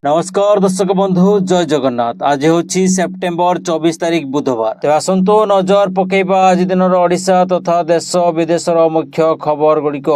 नमस्कार दर्शक बंधु जय जगन्नाथ। आज हूँ सेप्टेम्बर 24 तारिख बुधवार। तेज आसतु नजर पकेबा आज दिन ओडिशा तथा देश विदेशर मुख्य खबर गुड़िक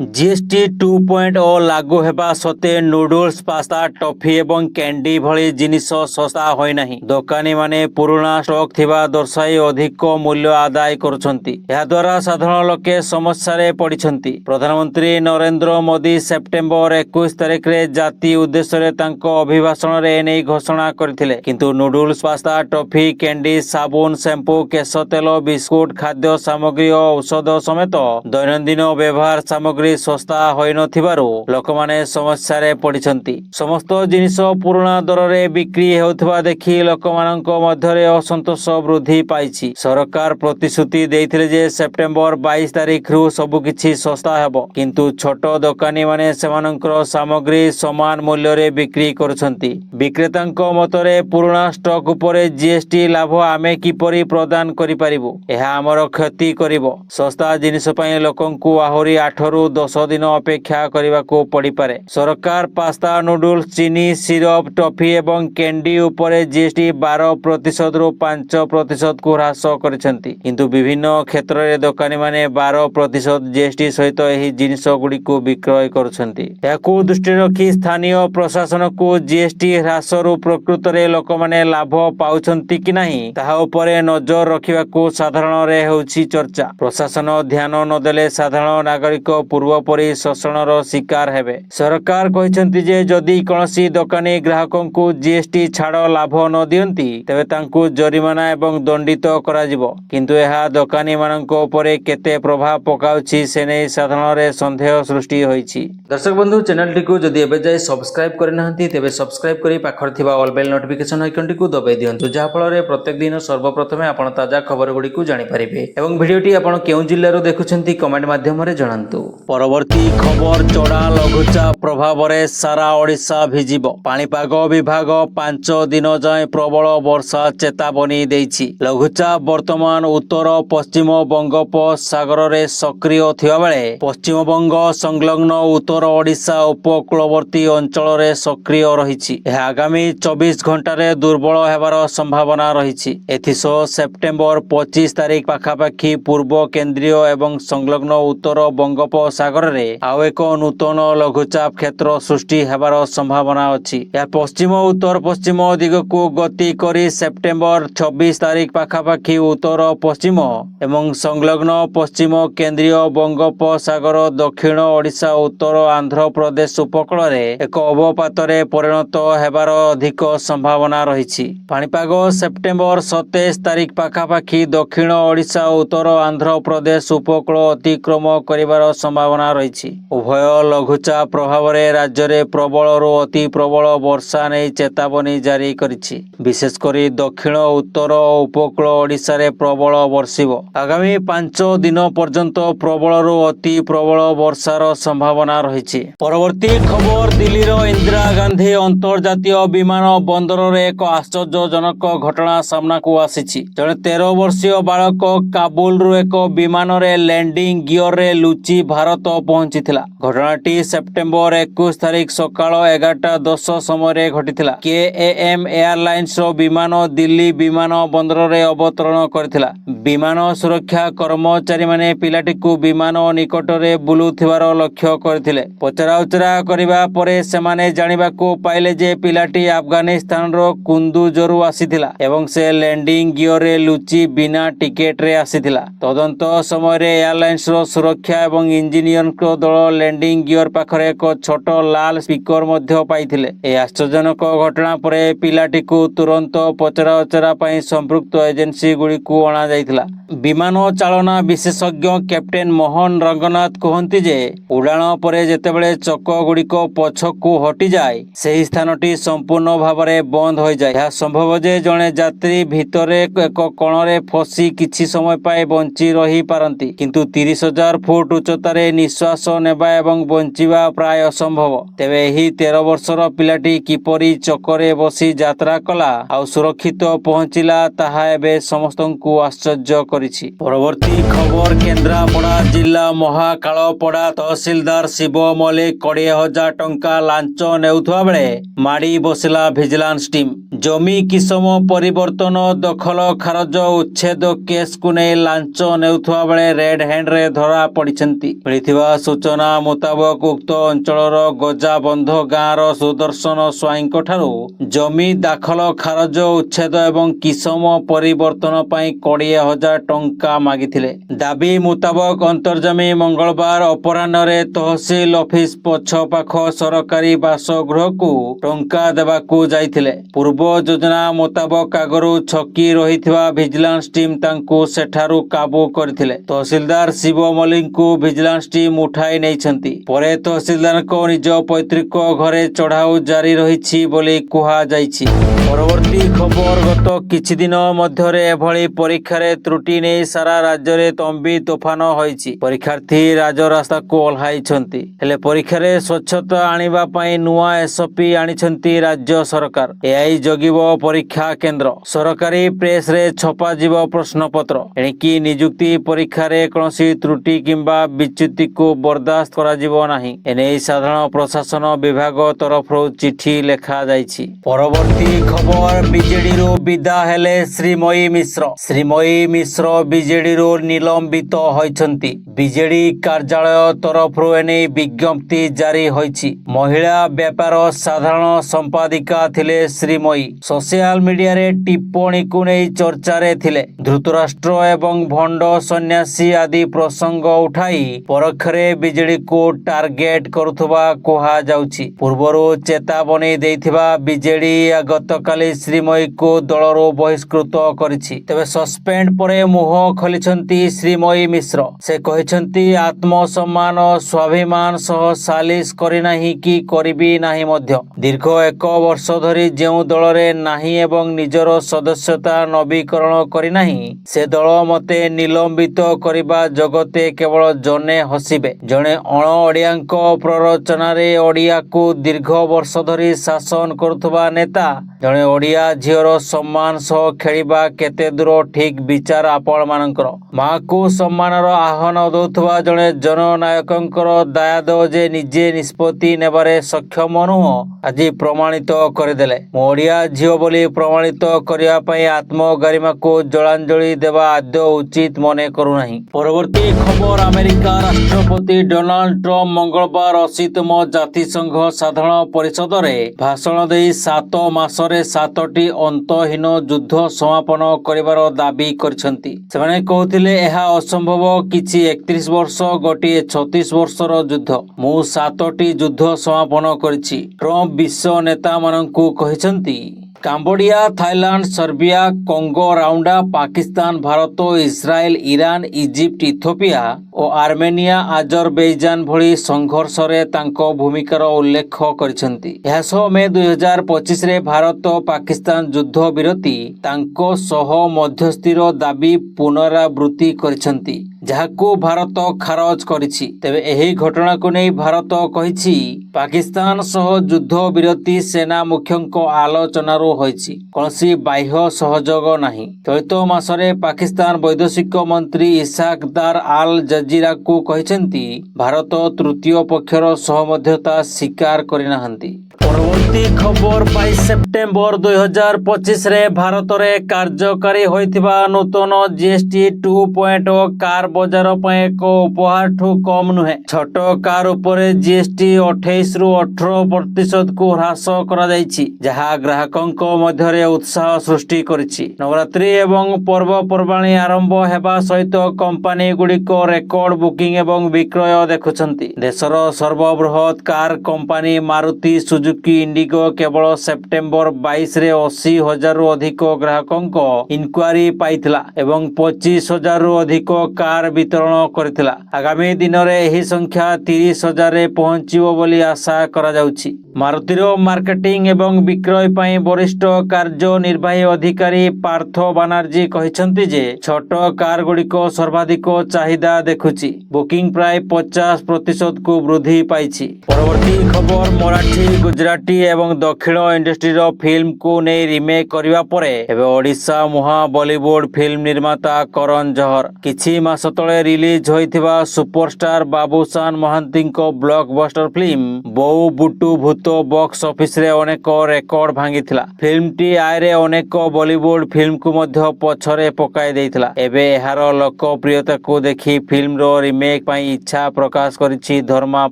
जीएसटी 2.0 लागू हेबा सत्वे नूडल्स पास्ता टॉफी एवं कैंडी भली जिनिस सस्ता होई नाही। दोकानी माने पुराना स्टॉक थिबा दर्शाई अधिक मूल्य आदाय करुछंती। एहा द्वारा साधारण लोके समस्या रे पड़िछंती। प्रधानमंत्री नरेंद्र मोदी सेप्टेम्बर 21 तारिख रे जाति उद्देश्य रे अभिभाषण रे एने घोषणा करथिले, किंतु नूडल्स पास्ता टॉफी कैंडी साबुन शैम्पू केश तेल बिस्कुट खाद्य सामग्री और औषध समेत दैनंदिन व्यवहार सामग्री सस्ता होई नथिबारु लोकमाने समस्या रे पड़िछंती। समस्त जिनिस पुराना दर रे बिक्री हेउथबा देखि लोकमानक मध्यरे असंतोष वृद्धि पाइछि। सरकार प्रतिश्रुति देइथिले जे सेप्टेम्बर 22 तारिख रु सब किछि सस्ता हेबो, किंतु छोट दोकानी माने सेमानकर सामग्री समान मूल्य रे बिक्री करुछंती। विक्रेतांक मतरे पुराना स्टॉक उपरे जीएसटी लाभ आमे किपरि प्रदान करि परिबु, एहा हमर क्षति करिवो। सस्ता जिनिस पई लोकंकु आहुरी 8 रु 10 दिन अपेक्षा करिवाकू पड़ी पारे। सरकार पास्ता नूडल्स चीनी सिरप टॉफी एवं कैंडी उपरे जीएसटी 12% रु 5% को ह्रास करिसेंती, किंतु विभिन्न क्षेत्र रे दोकानी माने 12% जीएसटी सहित एही जिनिस गुडी को विक्रय करुछंती। याकू दृष्टि रखी स्थानीय प्रशासन को जीएसटी ह्रास रु प्रकृत रे लोक माने लाभ पाउछंती कि नहीं ताहा उपरे नजर रखिबाकू साधारण रे होउछि चर्चा। प्रशासन ध्यान न देले साधारण नागरिक पूर्वपरि शोषणर शिकार हेबे। सरकार कहिसंती जे जदि कोनोसी दोकानी ग्राहकंकु जीएसटी छाड़ लाभ न दियंती तबे तांकु जरिमाना एवं दंडित करा जिवो, किंतु एहा दोकानी मानक उपरे केते प्रभाव पकाउछि से नै साधारण रे संदेह सृष्टि होइछि। दर्शक बंधु चैनल टी को जदि एबे जाय सब्सक्राइब करि नाहंती तेबे सब्सक्राइब करी पाखर थिबा ऑल बेल नोटिफिकेशन आइकन टी को दबाई दियंतु, जहा फल रे प्रत्येक दिन सर्वप्रथमे आपण ताजा खबर गुडी को जानि परिबे। एवं वीडियो टी आपण केउ जिल्ला रो देखुछंती कमेंट माध्यम रे जणांतु। परवर्ती खबर चढ़ा लघुचाप प्रभाव रे सारा ओडिशा भिजिबो। पाणीपाग विभाग 5 दिन जाय प्रबल वर्षा चेतावनी देइछि। लघुचाप वर्तमान उत्तर पश्चिम बंगोपसागर रे सक्रिय थिबा बेले पश्चिम बंग संलग्न उत्तर ओडिशा उपकूलवर्ती अंचल रे सक्रिय रहिछि। यह आगामी 24 घंटा रे दुर्बल हेबार संभावना रहिछि। एथिसो सेप्टेम्बर 25 तारिख पाखापाखि पूर्व केंद्रीय एवं संलग्न उत्तर बंगोपसागर रे आउ एक नूतन लघुचाप क्षेत्र सृष्टि हेबार संभावना अछि। यह पश्चिम उत्तर पश्चिम दिग को गति करी सेप्टेम्बर 26 तारिख पाखापाखि उत्तर पश्चिम एवं संलग्न पश्चिम केंद्रीय बंगोपसागर दक्षिण ओडिशा उत्तर आंध्र प्रदेश उपकूल रे एक अवपात रे परिणत हेबार अधिक संभावना रहिछि। पाणीपाग सेप्टेम्बर 27 तारिख पाखापाखि दक्षिण ओडिशा उत्तर आंध्र प्रदेश उपकूल अतिक्रम करिवार संभावना रहिछि। उभय लघुचाप प्रभाव रे राज्य रे प्रबल रु अति प्रबल वर्षा नै चेतावनी जारी करिछि। विशेष करी दक्षिण उत्तर उपकूल ओडिशा रे प्रबल वर्षिबो। आगामी 5 दिन पर्यंत प्रबल रु अति प्रबल वर्षार संभावना रहिछि। परवर्ती खबर दिल्ली रो इंदिरा गांधी अंतर्जातीय विमान बंदर रे एक आश्चर्यजनक घटना सामना को आसीछि। जने 13 वर्षीय बालक काबुल रु एक विमान रे लैंडिंग गियर रे लुचि भारत पहुंचीथिला। घटनाटी सेप्टेम्बर 21 तारिख सकाळ 11:10 समय रे घटिथिला। केएएम एयरलाइंस रो विमान दिल्ली विमान बंदर रे अवतरण करथिला। विमान सुरक्षा कर्मचारी माने पिलाटी को विमान निकट रे बुलुथिबार लक्ष्य करथिले। पचरा उचरा करिबा परे सेमाने जानिबा को पाइले जे पिलाटी अफगानिस्तान रो कुंदुजरु आसीथिला एवं से लैंडिंग गियर रे लुचि बिना टिकेट रे आसीथिला। तदंत समय रे एयरलाइंस रो सुरक्षा एवं इंजीनियर को दल लैंडिंग गियर पाखरे एक छोट लाल स्पीकर मध्य पाइथिले। ए आश्चर्यजनक घटना परे पिलाटी को तुरंत पचरा उचरा पई संपृक्त एजेंसी गुडी को अणा जाइथिला। विमान चालना विशेषज्ञ कैप्टेन मोहन रंगनाथ कहंती जे उड़ाण परे जेतेबेले चक गुडी को पछकू हटि जाए सेही स्थानटी संपूर्ण भाव में बंद हो जाए। यह संभव जे जड़े यात्री भितरे एक कणरे फसी किछि समय पाए बंची रही पारंती, किंतु 30,000 फुट उच्चतार निश्वास नेबा एवं बंचिबा प्राय असंभव। तेबे एही 13 वर्षर पिलाटी किपरि चकरे बसी यात्रा कला आ सुरक्षित पहुंचिला ताहा एबे समस्तंकु आश्चर्य करिछि। परवर्ती खबर केन्द्रापड़ा जिला महाकालपड़ा तहसीलदार शिव मल्लिक 20,000 टंका लांच नेउथुवा ବେଳେ ମାଡ଼ି ବସିଲା ଭିଜିଲାନ୍ସ ଟିମ୍। ଜମି କିସମ ପରିବର୍ତ୍ତନ, ଦଖଲ ଖାରଜ, ଉଚ୍ଛେଦ କେସ୍କୁ ନେଇ ଲାଞ୍ଚ ନେଉଥିବା ବେଳେ ରେଡ୍ ହ୍ୟାଣ୍ଡରେ ଧରା ପଡ଼ିଛନ୍ତି। ମିଳିଥିବା ସୂଚନା ମୁତାବକ ଉକ୍ତ ଅଞ୍ଚଳର ଗଜାବନ୍ଧ ଗାଁର ସୁଦର୍ଶନ ସ୍ୱାଇଁଙ୍କଠାରୁ ଜମି ଦାଖଲ ଖାରଜ, ଉଚ୍ଛେଦ ଏବଂ କିସମ ପରିବର୍ତ୍ତନ ପାଇଁ 20,000 ଟଙ୍କା ମାଗିଥିଲେ। ଦାବି ମୁତାବକ ଅନ୍ତର୍ଯାମୀ ମଙ୍ଗଳବାର ଅପରାହ୍ନରେ ତହସିଲ ଅଫିସ ପଛପାଖ ସରକାରୀ ବାସଗୃହକୁ ଟଙ୍କା ଦେବାକୁ ଯାଇଥିଲେ। ପୂର୍ବ ଯୋଜନା ମୁତାବକ ଆଗରୁ ଛକି ରହିଥିବା ଭିଜିଲାନ୍ସ ଟିମ୍ ତାଙ୍କୁ ସେଠାରୁ କାବୁ କରିଥିଲେ। ତହସିଲଦାର ଶିବ ମଲ୍ଲିକଙ୍କୁ ଭିଜିଲାନ୍ସ ଟିମ୍ ଉଠାଇ ନେଇଛନ୍ତି। ପରେ ତହସିଲଦାରଙ୍କ ନିଜ ପୈତୃକ ଘରେ ଚଢ଼ାଉ ଜାରି ରହିଛି ବୋଲି କୁହାଯାଇଛି। ପରବର୍ତ୍ତୀ ଖବର, ଗତ କିଛି ଦିନ ମଧ୍ୟରେ ଏଭଳି ପରୀକ୍ଷାରେ ତ୍ରୁଟି ନେଇ ସାରା ରାଜ୍ୟରେ ତମ୍ବି ତୋଫାନ ହୋଇଛି। ପରୀକ୍ଷାର୍ଥୀ ରାଜରାସ୍ତାକୁ ଓହ୍ଲାଇଛନ୍ତି। ହେଲେ ପରୀକ୍ଷାରେ ସ୍ୱଚ୍ଛତା ଆଣିବା ପାଇଁ ନୂଆ ଏସ୍ଓପି ଆଣିଛନ୍ତି ରାଜ୍ୟ ସରକାର। ଏଆଇ ଜଗିବ ପରୀକ୍ଷା କେନ୍ଦ୍ର। ସରକାରୀ ପ୍ରେସରେ ଛପାଯିବ ପ୍ରଶ୍ନପତ୍ର। ଏଣିକି ନିଯୁକ୍ତି ପରୀକ୍ଷାରେ କୌଣସି ତ୍ରୁଟି କିମ୍ବା ବିଚ୍ୟୁତିକୁ ବରଦାସ୍ତ କରାଯିବ ନାହିଁ। ଏନେଇ ସାଧାରଣ ପ୍ରଶାସନ ବିଭାଗ ତରଫରୁ ଚିଠି ଲେଖାଯାଇଛି। ପରବର୍ତ୍ତୀ ଖବର, ବିଜେଡିରୁ ବିଦା ହେଲେ ଶ୍ରୀମୟୀ ମିଶ୍ର। ଶ୍ରୀମୟୀ ମିଶ୍ର ବିଜେଡିରୁ ନିଲମ୍ବିତ ହୋଇଛନ୍ତି। ବିଜେଡି କାର୍ଯ୍ୟାଳୟ ତରଫରୁ ଏନେଇ ବିଜ୍ଞପ୍ତି ଜାରି ହୋଇଛି। ମହିଳା ବ୍ୟାପାର ସାଧାରଣ ସମ୍ପାଦିକା ଥିଲେ ଶ୍ରୀମୟୀ। ସୋସିଆଲ ମିଡିଆରେ ଟିପ୍ପଣୀକୁ ନେଇ ଚର୍ଚ୍ଚାରେ ଥିଲେ। ଧୃତରାଷ୍ଟ୍ର ଏବଂ ଭଣ୍ଡ ସନ୍ନ୍ୟାସୀ ଆଦି ପ୍ରସଙ୍ଗ ଉଠାଇ ପରୋକ୍ଷରେ ବିଜେଡିକୁ ଟାର୍ଗେଟ କରୁଥିବା କୁହାଯାଉଛି। ପୂର୍ବରୁ ଚେତାବନୀ ଦେଇଥିବା ବିଜେଡି ଗତକାଲି ଶ୍ରୀମୟୀକୁ ଦଳରୁ ବହିଷ୍କୃତ କରିଛି। ତେବେ ସସ୍ପେଣ୍ଡ ପରେ ମୁହଁ ଖୋଲିଛନ୍ତି ଶ୍ରୀମୟୀ ମିଶ୍ର। ସେ କହିଛନ୍ତି, ଆତ୍ମସମ୍ମାନ ଓ ସ୍ୱାଭିମାନ ସହ ସାଲିସ କରିନାହିଁ କି କରିବି ନାହିଁ ମଧ୍ୟ। ଦୀର୍ଘ 1 ବର୍ଷ ଧରି ଯେଉଁ ଦଳରେ ନାହିଁ ଏବଂ ନିଜର ସଦସ୍ୟତା ନବୀକରଣ କରିନାହିଁ, ସେ ଦଳ ମତେ ନିଲମ୍ବିତ କରିବା ଜଗତେ କେବଳ ଜଣେ ହସିବେ। ଜଣେ ଅଣ ଓଡ଼ିଆଙ୍କ ପ୍ରରୋଚନାରେ ଓଡ଼ିଆକୁ ଦୀର୍ଘ ବର୍ଷ ଧରି ଶାସନ କରୁଥିବା ନେତା ଜଣେ ଓଡ଼ିଆ ଝିଅର ସମ୍ମାନ ସହ ଖେଳିବା କେତେ ଦୂର ଠିକ୍ ବିଚାର ଆପଣମାନଙ୍କର। ମାଆକୁ ସମ୍ମାନର ଆହ୍ୱାନ ଦେଉଥିବା ଜଣେ ଜନନାୟକଙ୍କର ଦାୟାଦ ଯେ ନିଜେ ନିଷ୍ପତ୍ତି ନେବାରେ ସକ୍ଷମ ନୁହଁ, ଆଜି ପ୍ରମାଣିତ କରିଦେଲେ। ମୁଁ ଓଡ଼ିଆ ଝିଅ ବୋଲି ପ୍ରମାଣିତ କରିବା ପାଇଁ ଆତ୍ମଗାରିମାକୁ ଜଳାଞ୍ଜଳି ଦେବା ଆଦୌ ଉଚିତ ମନେ କରୁନାହିଁ। ପରବର୍ତ୍ତୀ ଖବର, ଆମେରିକା ରାଷ୍ଟ୍ରପତି ଡୋନାଲ୍ଡ ଟ୍ରମ୍ପ ମଙ୍ଗଳବାର 80ତମ ଜାତିସଂଘ ସାଧାରଣ ପରିଷଦରେ ଭାଷଣ ଦେଇ 7 ମାସରେ 7ଟି ଅନ୍ତହୀନ ଯୁଦ୍ଧ ସମାପନ କରିବାର ଦାବି କରିଛନ୍ତି। ସେମାନେ କହୁଥିଲେ, ଏହା ଅସମ୍ଭବ। କିଛି 31 ବର୍ଷ, ଗୋଟିଏ 36 ବର୍ଷର ଯୁଦ୍ଧ। ମୁଁ 7ଟି ଯୁଦ୍ଧ ସମାପନ କରିଛି। ଟ୍ରମ୍ପ ବିଶ୍ୱ ନେତାମାନଙ୍କୁ କହିଛନ୍ତି। Cambodia, Thailand, Serbia, Congo, Rwanda, Pakistan, Bharat, Israel, Iran, Egypt, Ethiopia ଓ ଆର୍ମେନିଆ, ଆଜରବେଇଜାନ ଭଳି ସଂଘର୍ଷରେ ତାଙ୍କ ଭୂମିକାର ଉଲ୍ଲେଖ କରିଛନ୍ତି। ଏହାସହ ମେ 2025ରେ ଭାରତ ପାକିସ୍ତାନ ଯୁଦ୍ଧ ବିରତି ତାଙ୍କ ସହ ମଧ୍ୟସ୍ଥିର ଦାବି ପୁନରାବୃତ୍ତି କରିଛନ୍ତି, ଯାହାକୁ ଭାରତ ଖାରଜ କରିଛି। ତେବେ ଏହି ଘଟଣାକୁ ନେଇ ଭାରତ କହିଛି, ପାକିସ୍ତାନ ସହ ଯୁଦ୍ଧ ବିରତି ସେନା ମୁଖ୍ୟଙ୍କ ଆଲୋଚନାରୁ ହୋଇଛି। କୌଣସି ବାହ୍ୟ ସହଯୋଗ ନାହିଁ। ଚଳିତ ମାସରେ ପାକିସ୍ତାନ ବୈଦେଶିକ ମନ୍ତ୍ରୀ ଇସାକ୍ ଦାର ଆଲ ଜଜିରାକୁ କହିଛନ୍ତି, ଭାରତ ତୃତୀୟ ପକ୍ଷର ସହମଧ୍ୟତା ସ୍ୱୀକାର କରିନାହାନ୍ତି। ପରବର୍ତ୍ତୀ ଖବର, 22 ସେପ୍ଟେମ୍ବର 2025ରେ ଭାରତରେ କାର୍ଯ୍ୟକାରୀ ହୋଇଥିବା ନୂତନ GST 2.0 କାର ବଜାର ପାଇଁ ଏକ ଉପହାରଠୁ କମ୍ ନୁହେଁ। ଛୋଟ କାର ଉପରେ GST 28ରୁ 18%କୁ ହ୍ରାସ କରାଯାଇଛି, ଯାହା ଗ୍ରାହକଙ୍କ ମଧ୍ୟରେ ଉତ୍ସାହ ସୃଷ୍ଟି କରିଛି। ନବରାତ୍ରି ଏବଂ ପର୍ବପର୍ବାଣୀ ଆରମ୍ଭ ହେବା ସହିତ କମ୍ପାନୀଗୁଡ଼ିକ ରେକର୍ଡ ବୁକିଂ ଏବଂ ବିକ୍ରୟ ଦେଖୁଛନ୍ତି। ଦେଶର ସର୍ବବୃହତ car company Maruti Suzuki IndiGo କେବଳ ସେପ୍ଟେମ୍ବର 22ରେ 80,000ରୁ ଅଧିକ ଗ୍ରାହକଙ୍କ ଇନକ୍ୱାରି ପାଇଥିଲା ଏବଂ 25,000ରୁ ଅଧିକ କାର ବିତରଣ କରିଥିଲା। ଆଗାମୀ ଦିନରେ ଏହି ସଂଖ୍ୟା 30,000ରେ ପହଞ୍ଚିବ ବୋଲି ଆଶା କରାଯାଉଛି। ମାରୁତିର ମାର୍କେଟିଂ ଏବଂ ବିକ୍ରୟ ପାଇଁ ବରିଷ୍ଠ କାର୍ଯ୍ୟନିର୍ବାହୀ ଅଧିକାରୀ ପାର୍ଥ ବାନାର୍ଜୀ କହିଛନ୍ତି ଯେ, ଛୋଟ କାରଗୁଡ଼ିକ ସର୍ବାଧିକ ଚାହିଦା ଦେଖୁଛି। ବୁକିଂ ପ୍ରାୟ 50%କୁ ବୃଦ୍ଧି ପାଇଛି। ପରବର୍ତ୍ତୀ ଖବର, ମରାଠୀ, ଗୁଜରାଟ ଗୁଜରାଟି ଏବଂ ଦକ୍ଷିଣ ଇଣ୍ଡଷ୍ଟ୍ରିର ଫିଲ୍ମକୁ ନେଇ ରିମେକ୍ କରିବା ପରେ ଏବେ ଓଡ଼ିଶା ମୁହାଁ ବଲିଉଡ୍ ଫିଲ୍ମ ନିର୍ମାତା କରଣ ଜହର କିଛି ମାସ ତଳେ ରିଲିଜ ହୋଇଥିବା ସୁପରଷ୍ଟାର ବାବୁସାନ ମହାନ୍ତିଙ୍କ ବ୍ଲକବଷ୍ଟର ଫିଲ୍ମ ବୋଉ ବୁଟୁ ଭୂତ ବକ୍ସ ଅଫିସରେ ଅନେକ ରେକର୍ଡ ଭାଙ୍ଗିଥିଲା। ଫିଲ୍ମଟି ଆୟରେ ଅନେକ ବଲିଉଡ୍ ଫିଲ୍ମକୁ ମଧ୍ୟ ପଛରେ ପକାଇ ଦେଇଥିଲା। ଏବେ ଏହାର ଲୋକପ୍ରିୟତାକୁ ଦେଖି ଫିଲ୍ମର ରିମେକ୍ ପାଇଁ ଇଚ୍ଛା ପ୍ରକାଶ କରିଛି ଧର୍ମା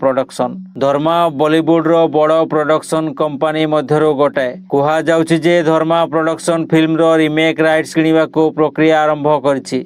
ପ୍ରଡକ୍ସନ। ଧର୍ମା ବଲିଉଡର ବଡ଼ ପ୍ରଡକ୍ସନ କମ୍ପାନୀ ମଧ୍ୟରୁ ଗୋଟାଏ। କୁହାଯାଉଛି ଯେ ଧର୍ମା ପ୍ରଡକ୍ସନ ଫିଲ୍ମର ରିମେକ୍ ରାଇଟ୍ସ କିଣିବାକୁ ପ୍ରକ୍ରିୟା ଆରମ୍ଭ କରିଛି।